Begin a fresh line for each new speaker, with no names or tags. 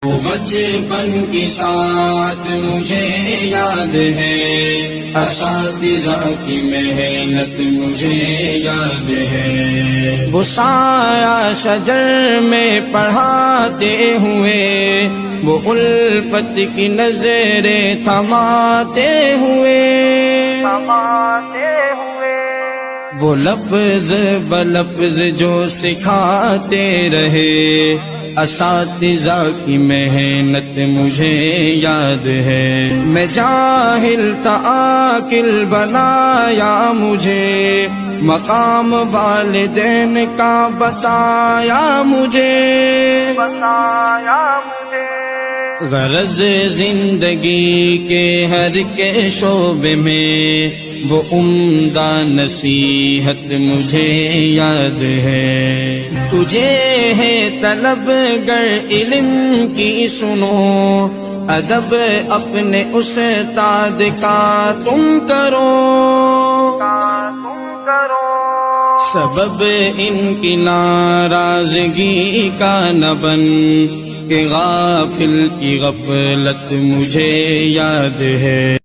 بچپن کی ساتھ مجھے یاد ہے، اساتذہ کی محنت مجھے یاد ہے، وہ سایہ شجر میں پڑھاتے ہوئے، وہ الفت کی نظریں تھماتے ہوئے، وہ لفظ بلفظ جو سکھاتے رہے، اساتذہ کی محنت مجھے یاد ہے، میں جاہل تھا عاقل بنایا مجھے، مقام والدین کا بتایا مجھے، غرض زندگی کے ہر کے شعبے میں وہ عمدہ نصیحت مجھے یاد ہے، تجھے ہے طلب گر علم کی سنو، ادب اپنے استاد کا تم کرو، سبب ان کی ناراضگی کا نہ بن، کہ غافل کی غفلت مجھے یاد ہے۔